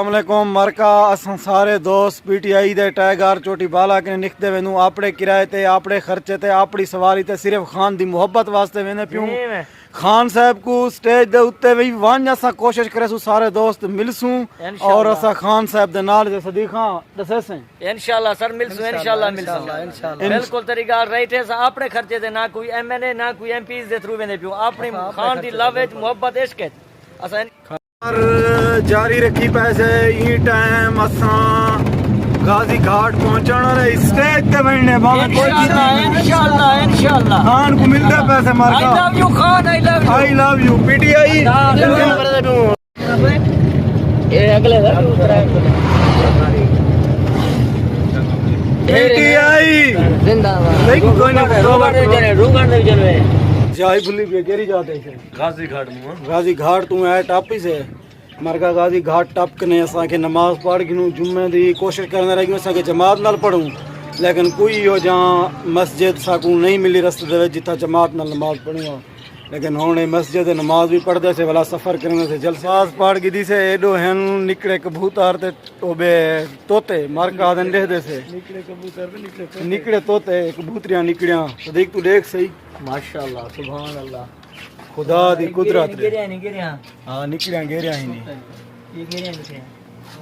अस्सलामुअलैकुम मरका असां सारे दोस्त पीटीआई दे टैगार चोटी बाला के निकते वेनू आपड़े किराए ते आपड़े खर्चे ते आपड़ी सवारी ते सिर्फ खान दी मोहब्बत वास्ते वेने पियूं खान साहब को स्टेज दे उत्ते भी वन असां कोशिश करेसू सारे दोस्त मिलसूं और असां खान साहब दे नाल दे सदीका दसेसें इंशाल्लाह सर मिलसूं इंशाल्लाह बिल्कुल तरीका राइट है आपड़े खर्चे ते ना कोई एमएनए ना कोई एमपीज दे थ्रू वेने पियूं अपनी खान दी लव विच मोहब्बत इश्क है असां जारी रखी पैसे ई टाइम असां गाजी घाट पहुंचण वाले स्टेज ते बैठने वाले इंशाल्लाह खान को मिलते पैसे मारका I love you Khan I love you PTI ये अगले पीटीआई जिंदाबाद देखो कोई ना रुकण दे चलवे जाई भूली पे केरी जाते है गाजी घाट तू है टापी से मरका गाजी घाट टप कने असा के नमाज पढ़ गिनू जुम्मे दी कोशिश करने रही असा के जमात नाल पढ़ूं लेकिन कोई हो जहाँ मस्जिद साकू नहीं मिली रस्ते दे जिथा जमात नाल नमाज पढ़ूंगा लेकिन हुणे मस्जिद नमाज भी पढ़दे से वाला सफर करने से जलसाज पढ़ गिदी से एडो हन निकले कबूतर ते ओबे तोते मरका दन दे से निकले कबूतर निकले तोते कबूतरियां निकलियां तो देख तू देख सही माशाल्लाह सुभान अल्लाह खुदा दी कुदरत गिरिया हां निकलियां गेरिया ही नहीं ये गिरिया निकले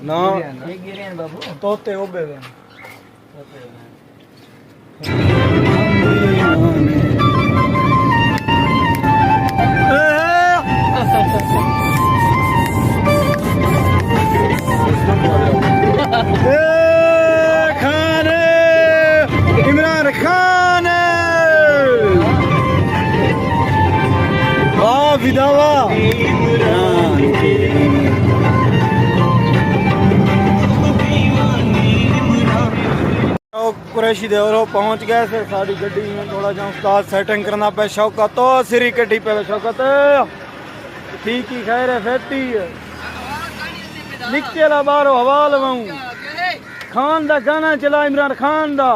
ना ये गिरिया बाबू तोते ओबे वे खान इमरान खान वाह विदावा कुरैशी दे और पहुंच गए थे साड़ी गड्डी में थोड़ा जा उस्ताद सेटिंग करना पे शौकत तो सिरी कटी पे शौकत ठीक ही खैर है फेटी निकते ला बारो हवा लवाऊं खान दा गाना चला इमरान खान दा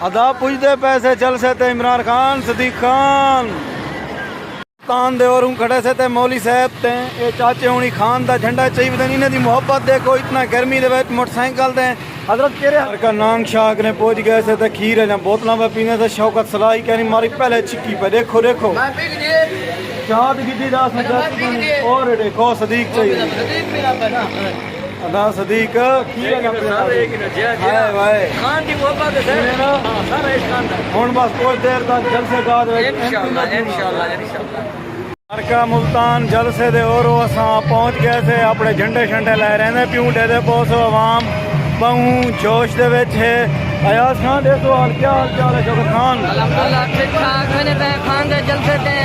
अदा पुजदे पैसे चल से ते इमरान खान सदीक खान तान दे और खड़े से ते मौली साहब ते ये चाचे हुणी खान दा झंडा चाहिए बदन इन्हें दी मोहब्बत देखो इतना गर्मी दे विच मोटरसाइकिल दे हजरत केरे हर का नांग शाक ने पहुंच गए से ते खीर है बोतलां में पीने से शौकत सलाई कहनी मारी पहले चिक्की पे देखो देखो चाहत गिद्दी दास ने और देखो सदीक चाहिए अदा सदीक खीर है हाय भाई खान दी मोहब्बत है सारा इस खान दा हुन बस कुछ देर तक जलसे बाद इंशाल्लाह मरका मुल्तान जलसे दे और असां पहुंच गए थे अपने झंडे शंडे लै रहे प्यूं दे पोसो आवाम बहु जोश दे विच है अयाज खान दे सवाल क्या हाल चाल है शौकत खान अल्हम्दुलिल्लाह ठीक ठाक मैंने बे खान दे जलसे ते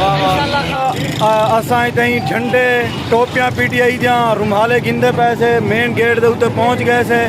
इंशाल्लाह असां इतनी झंडे टोपियां पीटीआई दियां रुमाले गिंदे पैसे मेन गेट दे उत्ते पहुंच गए से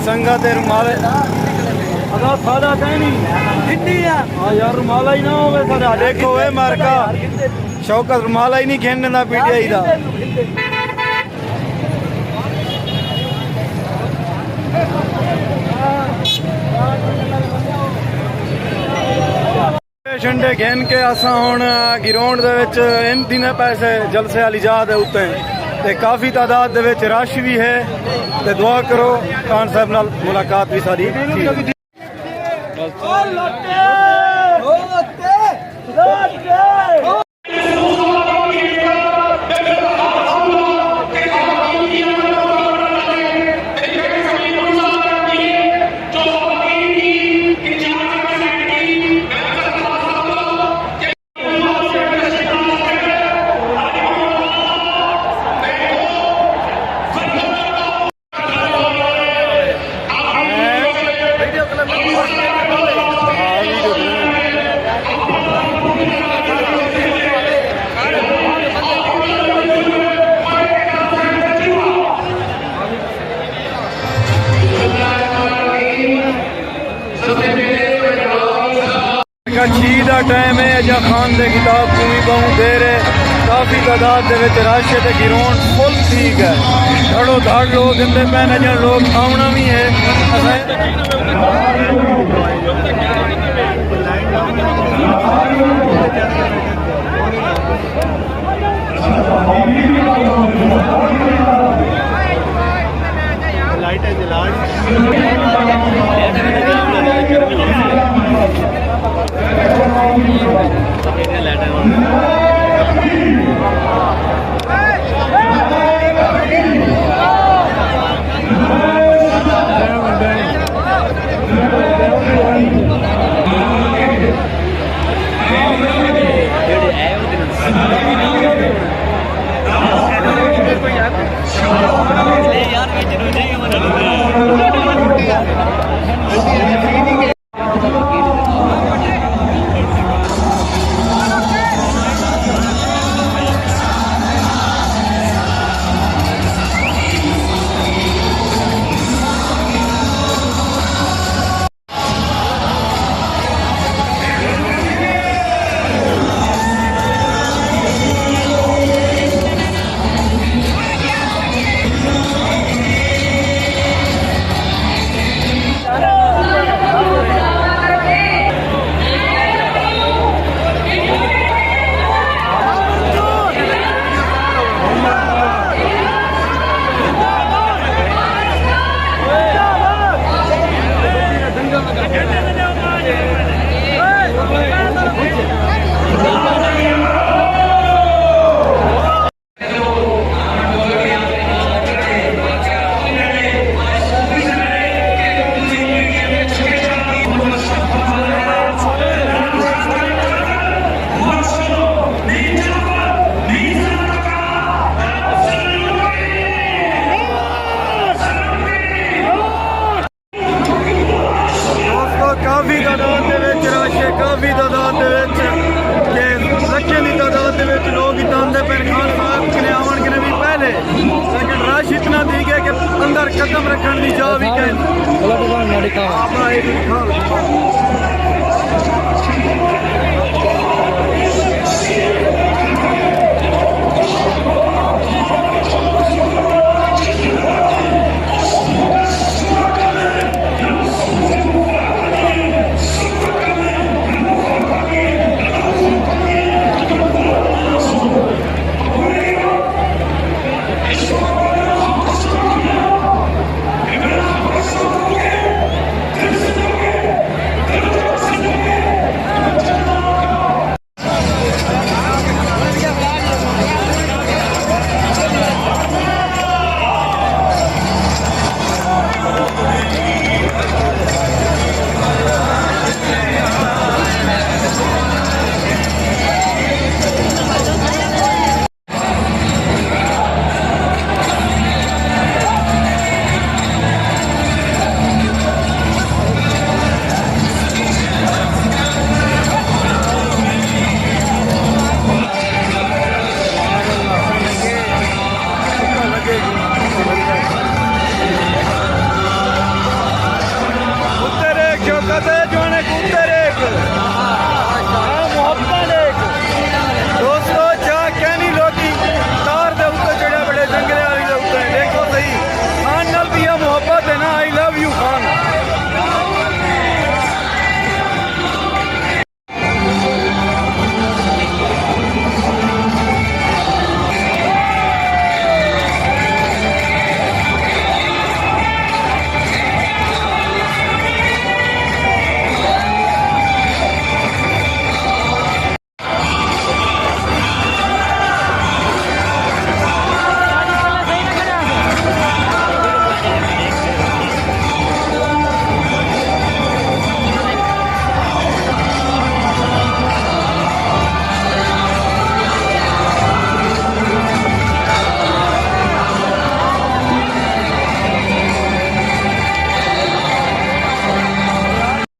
संगत रुमाले अदा सादा कहीं नहीं हिंदी हां यार रुमाला ही ना होवे सादा देखो ए मरका शौकत रुमाला ही नहीं खेलने ना पीटीआई दा झंडे घेन के असां हुण ग्राउंड दे विच इन दिन पैसे जलसे वाली जगह दे उत्ते ते काफ़ी तादाद दे विच रश भी है ते दुआ करो खान साहब नाल मुलाकात भी सारी छी का टाइम है अजा खान दे किताब पूरी बहु देर है काफ़ी तादाद दे विच रश है ते ग्राउंड फुल ठीक है धड़ो धड़ लोग इंदे पैन अजा लोग आउना भी है ਕਾਫੀ ਤਾਦਾਦ ਦੇ ਵਿੱਚ ਰਸ਼ ਹੈ, ਕਾਫੀ ਤਾਦਾਦ ਦੇ ਵਿੱਚ ਕਿ ਲੱਖਾਂ ਦੀ ਤਾਦਾਦ ਦੇ ਵਿੱਚ ਲੋਕ ਇਤਾਂਦੇ ਪਏ ਖਾਨ ਸਾਹਿਬ ਕਿਨੇ ਆਉਣ ਕਿਨੇ ਵੀ ਪਹਿਲੇ ਲੇਕਿਨ ਰਸ਼ ਇਤਨਾ ਦੀ ਗਿਆ ਕਿ ਅੰਦਰ ਕਦਮ ਰੱਖਣ ਦੀ ਜਾ ਵੀ ਕਹੇ ਆਪਣਾ ਇਹ ਦਿਖਾ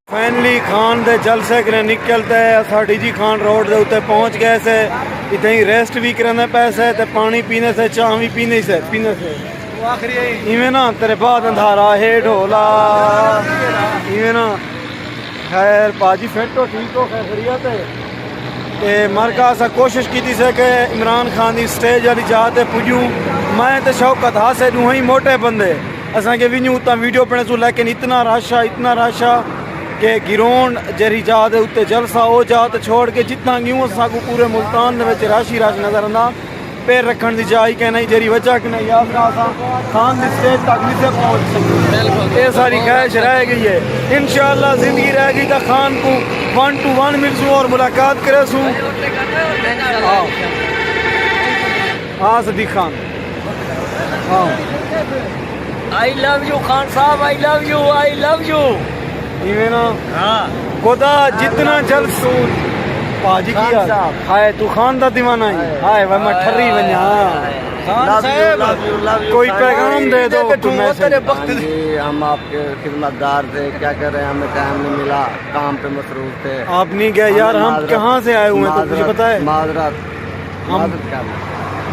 फाइनली खान दे जलसे कने निकलते साड़ी जी खान रोड के उत्ते पहुँच गए से इतने ही रेस्ट भी करने पैसे ते पानी पीने से चाह भी पीने से इवें ना तेरे बाद अंधारा है ढोला इवें ना खैर पाजी फिट हो ठीक हो खैर खरीत है मरका असा कोशिश की थी से कि इमरान खान की स्टेज वाली जगह ते पुजूं मैं तो शौकत हासे दूँ ही मोटे बंदे असा के विनूं उतना वीडियो पढ़ने सू लेकिन इतना रश आ कि गिरोन जरी जा दे उत्ते जलसा हो जा तो छोड़ के जितना यूँ असा को पूरे मुल्तान दे विच रश ही रश नज़र आंदा पैर रखने की जाए कि नहीं जरी वजह कि नहीं याद रहा खान की स्टेज तक नहीं से पहुंच सके। ये सारी ख्वाहिश रह गई है। इंशाअल्लाह जिंदगी रह गई तो खान को 1 to 1 मिल सूँ और मुलाकात करे सूँ। हाँ सदीक खान, हाँ आई लव यू खान साहब, I love you, I love you. इवें ना हाँ खुदा जितना जल्द सू पाजी की हाय तू खान दा दीवाना है। हाय वह मैं ठर्री बन्या खान साहब कोई पैगाम दे दो तुम्हें से। हम आपके खिदमतगार थे, क्या कर रहे हैं, हमें टाइम नहीं मिला, काम पे मसरूफ थे। आप नहीं गए यार, हम कहाँ से आए हुए हैं तो मुझे पता है। माजरत हम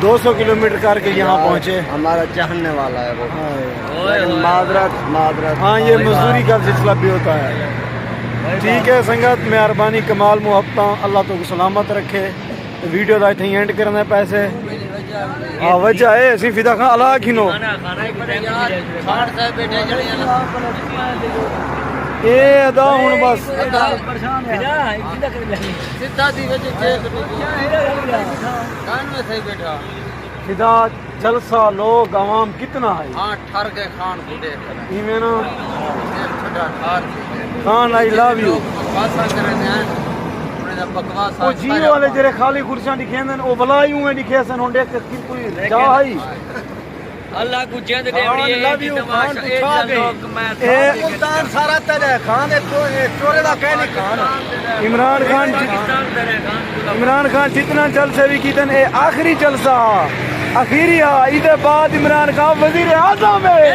200 किलोमीटर करके यहाँ पहुँचे। हमारा चाहने वाला है वो, लेकिन माजरत माजरत। हाँ ये मजदूरी का सिलसिला भी होता है। ठीक है संगत, मेहरबानी कमाल मुहब्बत, अल्लाह तो सलामत रखे। वीडियो का इतनी एंड करना पैसे हाँ वजह है असी फिदा खां अला खिनो ये अदा हूँ बस फिदा जलसा लोग आवाम कितना है। हाँ ठर के खान को देख इवें ना खान आई लव यू। वो जी वाले जरे खाली कुर्सियां दिखे सन वो भला यूं है दिखे सन होंडे कोई जा है अल्लाह को जिंद देवड़ी है। लव यू खान ए सुल्तान सारा तेरे खान तो चोरे दा कह नहीं खान। इमरान खान जितना जलसे भी कीतन ए आखिरी जलसा आखिरी इधर बाद इमरान खान वजीर आज़म है।